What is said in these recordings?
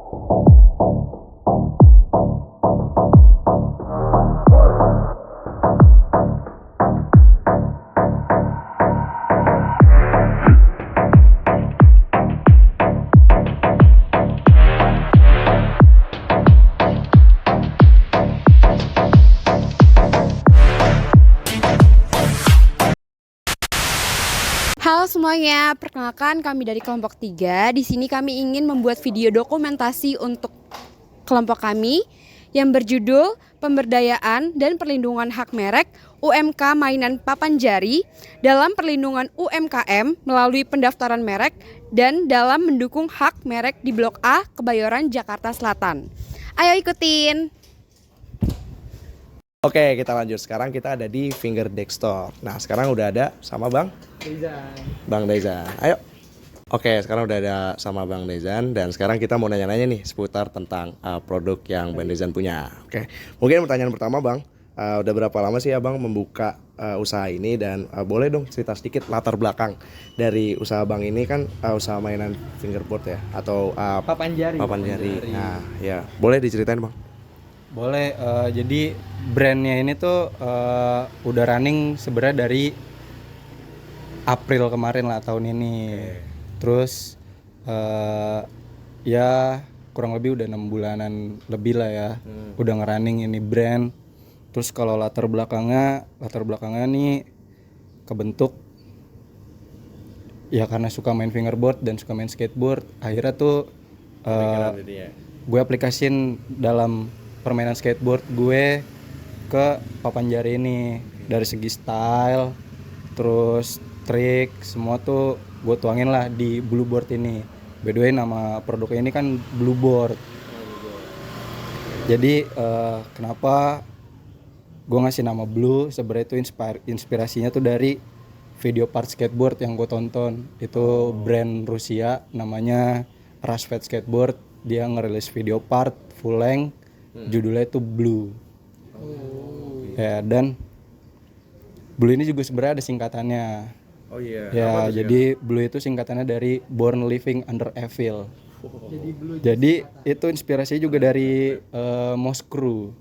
Halo semuanya, perkenalkan kami dari kelompok 3. Di sini kami ingin membuat video dokumentasi untuk kelompok kami yang berjudul Pemberdayaan dan Perlindungan Hak Merek UMK Mainan Papan Jari dalam perlindungan UMKM melalui pendaftaran merek dan dalam mendukung hak merek di Blok A, Kebayoran, Jakarta Selatan. Ayo ikutin! Oke, kita lanjut. Sekarang kita ada di Fingerdeck Store. Nah, sekarang udah ada sama Bang Daizan. Ayo. Oke, sekarang udah ada sama Bang Daizan dan sekarang kita mau nanya-nanya nih seputar tentang produk yang Bang Daizan punya. Oke, mungkin pertanyaan pertama Bang, udah berapa lama sih Abang membuka usaha ini dan boleh dong cerita sedikit latar belakang dari usaha Bang ini kan usaha mainan fingerboard ya atau Papan jari. Nah, ya boleh diceritain Bang. Boleh, jadi brandnya ini tuh udah running sebenarnya dari April kemarin lah tahun ini. Terus ya kurang lebih udah 6 bulanan lebih lah ya. Udah ngerunning ini brand. Terus kalau latar belakangnya nih kebentuk ya karena suka main fingerboard dan suka main skateboard. Akhirnya tuh gue aplikasin dalam permainan skateboard gue ke papan jari ini. Dari segi style, terus trik, semua tuh gue tuangin lah di Blueboard ini. By the way nama produknya ini kan Blueboard. Jadi kenapa gue ngasih nama Blue, sebenarnya itu inspirasinya tuh dari video part skateboard yang gue tonton. Itu brand Rusia namanya Rushfed Skateboard. Dia ngerilis video part full length, judulnya itu Blue. Ya, dan Blue ini juga sebenarnya ada singkatannya. Oh iya. Ya, jadi Blue itu singkatannya dari Born Living Under Evil. Jadi itu inspirasinya juga dari Mosh Crew.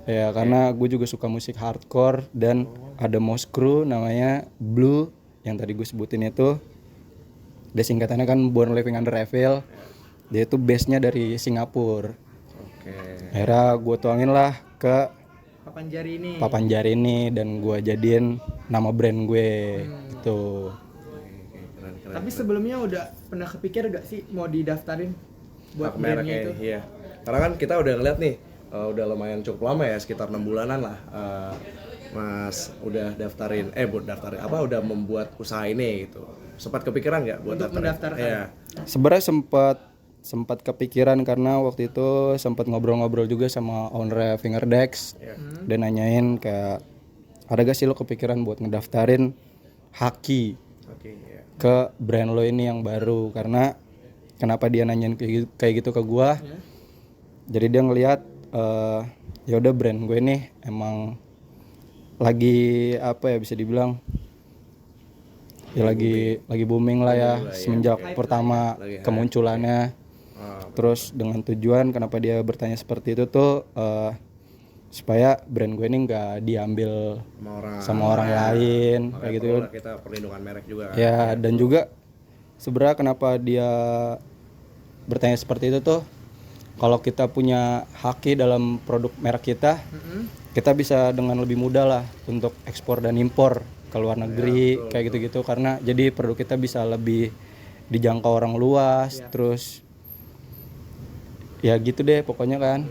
Ya, karena gue juga suka musik hardcore dan ada Mosh Crew namanya Blue yang tadi gue sebutin itu. Dia singkatannya kan Born Living Under Evil. Dia itu base-nya dari Singapura. Akhirnya gue tuangin lah ke papan jari ini dan gue jadiin nama brand gue gitu. Keren. Tapi sebelumnya udah pernah kepikir gak sih mau didaftarin buat brandnya itu? Iya. Karena kan kita udah ngeliat nih, udah lumayan cukup lama ya, sekitar 6 bulanan lah. Mas udah udah membuat usaha ini gitu. Sempat kepikiran nggak buat mendaftarkan? Iya. Sebenarnya sempat kepikiran karena waktu itu sempat ngobrol-ngobrol juga sama owner Fingerdex. Dan nanyain kayak ada gak sih lo kepikiran buat ngedaftarin Haki ke brand lo ini yang baru, karena kenapa dia nanyain kayak gitu ke gua. Jadi dia ngelihat ya udah brand gue nih emang lagi apa ya, bisa dibilang ya lagi booming lah ya semenjak pertama kemunculannya. Terus dengan tujuan kenapa dia bertanya seperti itu tuh supaya brand gue ini nggak diambil sama orang lain kayak gitu. Kita perlindungan merek juga kan. Ya, dan juga sebenarnya kenapa dia bertanya seperti itu tuh, kalau kita punya haki dalam produk merek kita, kita bisa dengan lebih mudah lah untuk ekspor dan impor ke luar negeri, kayak gitu-gitu, karena jadi produk kita bisa lebih dijangkau orang luas. Terus ya gitu deh pokoknya kan.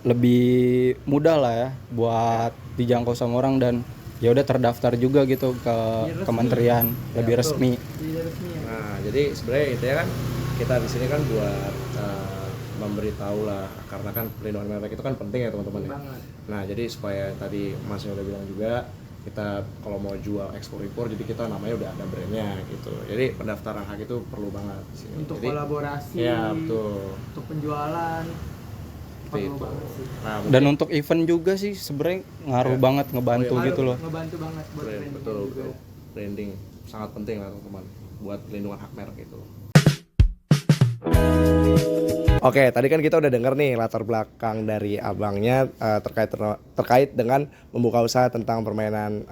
Lebih mudah lah ya buat dijangkau sama orang, dan ya udah terdaftar juga gitu ke kementerian, lebih resmi. Nah, jadi sebenarnya itu ya kan kita di sini kan buat memberitahu lah, karena kan perlindungan merek itu kan penting ya teman-teman. Nah, jadi supaya tadi Mas udah bilang juga, kita kalau mau jual ekspor impor, jadi kita namanya udah ada brandnya gitu. Jadi pendaftaran hak itu perlu banget di sini. Untuk jadi, kolaborasi. Ya betul. Untuk penjualan. Itu. Nah, dan untuk event juga sih sebenarnya ngaruh banget, ngebantu gitu loh. Ngebantu banget buat betul. Branding sangat penting lah teman-teman buat perlindungan hak merek itu. Oke, tadi kan kita udah denger nih latar belakang dari abangnya terkait dengan membuka usaha tentang permainan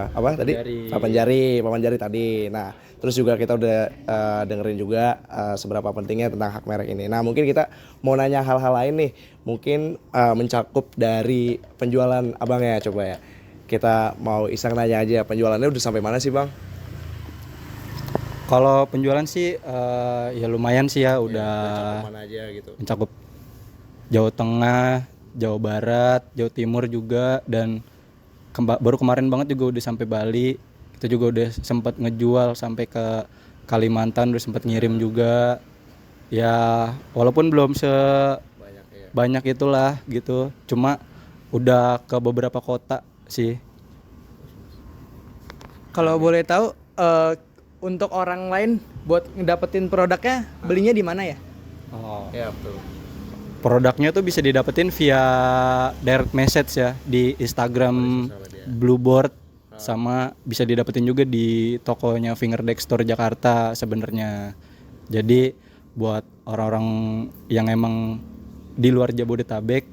apa tadi? Papan jari tadi. Nah, terus juga kita udah dengerin juga seberapa pentingnya tentang hak merek ini. Nah, mungkin kita mau nanya hal-hal lain nih, mungkin mencakup dari penjualan abangnya coba ya. Kita mau iseng nanya aja, penjualannya udah sampai mana sih, Bang? Kalau penjualan sih ya lumayan sih ya, udah Mencakup mana aja gitu. mencakup Jawa Tengah, Jawa Barat, Jawa Timur juga, dan baru kemarin banget juga udah sampai Bali. Kita juga udah sempat ngejual sampai ke Kalimantan, udah sempat ngirim juga. Ya walaupun belum sebanyak itulah gitu, cuma udah ke beberapa kota sih. Kalau boleh tahu untuk orang lain buat ngedapetin produknya belinya di mana ya? Oh. Iya, betul. Produknya tuh bisa didapetin via direct message ya di Instagram Blueboard, sama bisa didapetin juga di tokonya Fingerdex Store Jakarta sebenarnya. Jadi buat orang-orang yang emang di luar Jabodetabek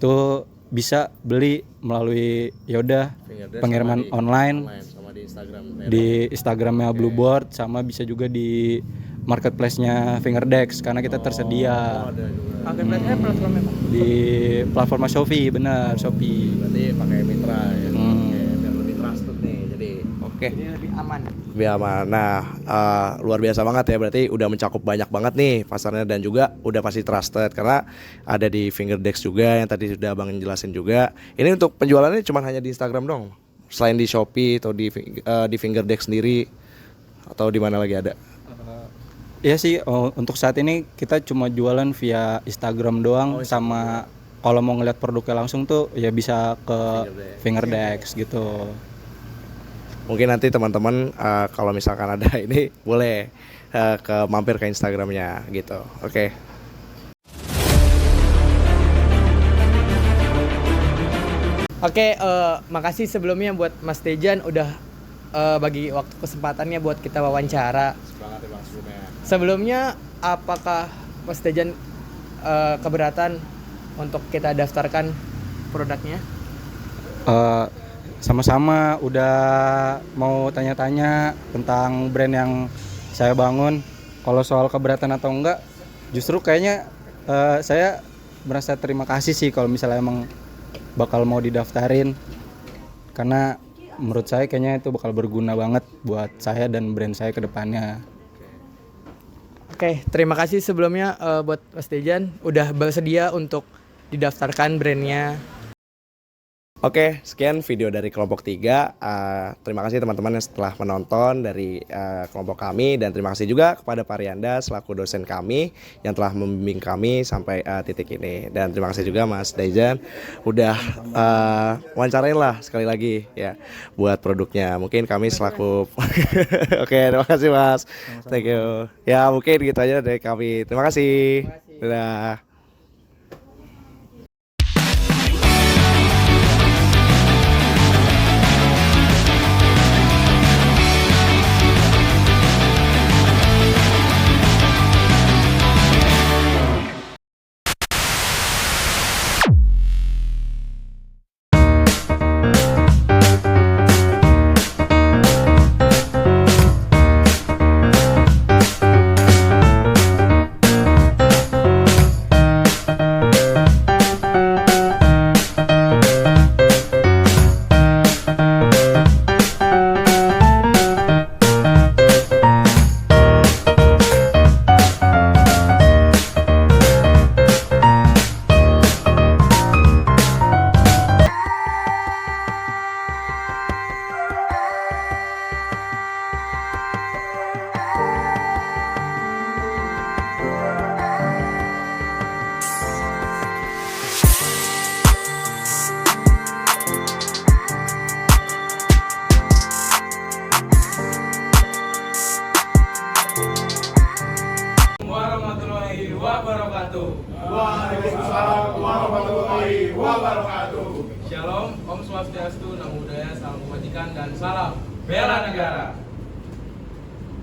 itu bisa beli melalui yaudah pengiriman online sama di Instagram. di Instagramnya Blueboard, sama bisa juga di marketplace-nya Fingerdex karena kita tersedia Marketplace-nya platformnya apa? di platform Shopee, benar Shopee. Berarti pakai mitra ya. Oke, biar lebih trusted nih. Jadi oke. Jadi lebih aman. Lebih aman. Nah, luar biasa banget ya, berarti udah mencakup banyak banget nih pasarnya, dan juga udah pasti trusted karena ada di Fingerdex juga yang tadi sudah Bang jelasin juga. Ini untuk penjualannya cuma hanya di Instagram dong. Selain di Shopee atau di Fingerdex sendiri atau di mana lagi ada? Iya sih, untuk saat ini kita cuma jualan via Instagram doang, sama kalau mau ngeliat produknya langsung tuh ya bisa ke Fingerdex gitu. Mungkin nanti teman-teman kalau misalkan ada ini boleh mampir ke Instagramnya gitu. Oke. Oke, makasih sebelumnya buat Mas Dejan udah bagi waktu kesempatannya buat kita wawancara. Semangat ya Bang sebelumnya. Sebelumnya apakah Mas Dejan keberatan untuk kita daftarkan produknya? Sama-sama udah mau tanya-tanya tentang brand yang saya bangun. Kalau soal keberatan atau enggak, justru kayaknya saya merasa terima kasih sih kalau misalnya emang bakal mau didaftarin, karena menurut saya kayaknya itu bakal berguna banget buat saya dan brand saya ke depannya. Oke, terima kasih sebelumnya buat Mas Dejan udah bersedia untuk didaftarkan brandnya. Oke, sekian video dari kelompok 3. Terima kasih teman-teman yang setelah menonton dari kelompok kami, dan terima kasih juga kepada Pak Rianda selaku dosen kami yang telah membimbing kami sampai titik ini. Dan terima kasih juga Mas Dejan udah wawancarain lah sekali lagi ya buat produknya. Mungkin kami selaku Oke, terima kasih Mas. Thank you. Ya, mungkin gitu aja dari kami. Terima kasih. Dadah. Shalom, Om Swastiastu, Namo Buddhaya, Salam Kebajikan, dan salam bela negara.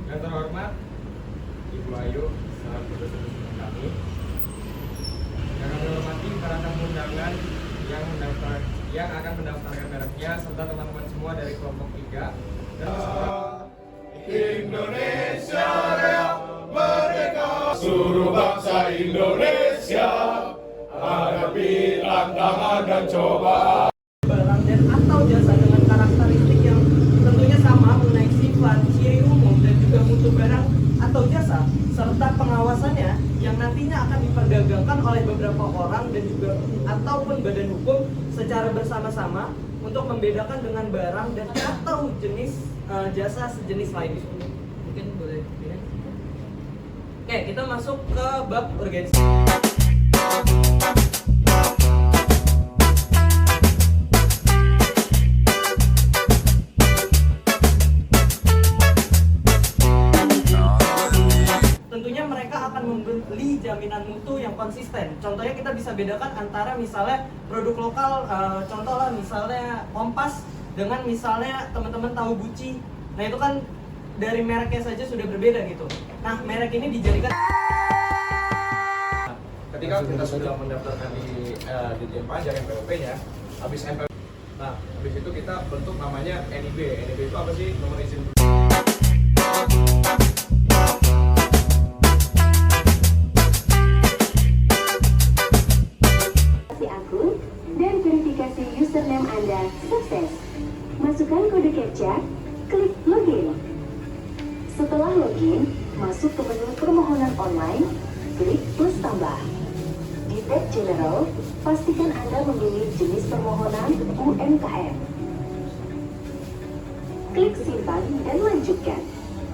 Yang terhormat Ibu Ayu, selaku dosen kami. Dan kami hormati para tamu undangan yang akan mendaftarkan mereknya serta teman-teman semua dari kelompok 3 dan Indonesia Raya merdeka, seluruh bangsa Indonesia hadapi tantangan dan cobaan. Barang dan atau jasa dengan karakteristik yang tentunya sama mengenai sifat, ciri umum dan juga mutu barang atau jasa serta pengawasannya yang nantinya akan diperdagangkan oleh beberapa orang dan juga ataupun badan hukum secara bersama-sama untuk membedakan dengan barang dan atau jenis jasa sejenis lainnya. Mungkin boleh ya. Oke, kita masuk ke bab organisasi. Tentunya mereka akan membeli jaminan mutu yang konsisten. Contohnya kita bisa bedakan antara misalnya produk lokal, contoh lah misalnya Kompas dengan misalnya teman-teman tahu Gucci. Nah itu kan dari mereknya saja sudah berbeda gitu. Nah merek ini dijadikan Ketika kita sudah mendaftarkan di Dirjen Pajak NPWP-nya, habis NPWP, nah habis itu kita bentuk namanya NIB. NIB itu apa sih? Nomor izin. Akun dan verifikasi username Anda sukses. Masukkan kode CAPTCHA, klik login. Setelah login, masuk ke menu permohonan online, klik plus tambah. Di tab General, pastikan Anda memilih jenis permohonan UMKM. Klik simpan dan lanjutkan.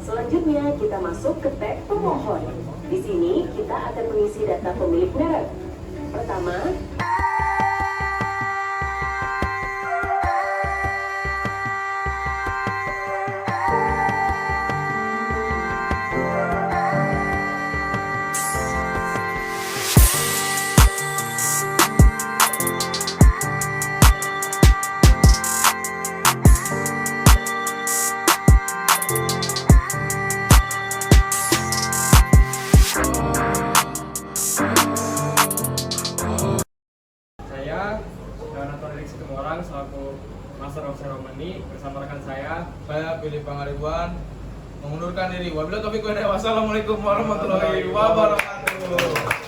Selanjutnya kita masuk ke tab pemohon. Di sini kita akan mengisi data pemilik merek. Pertama, saya dan Anton Erik Situmorang selaku Master of Ceremony bersama rekan saya Philip Pangaribuan mengundurkan diri. Wabillahi taufiq wal hidayah. Wassalamualaikum warahmatullahi wabarakatuh.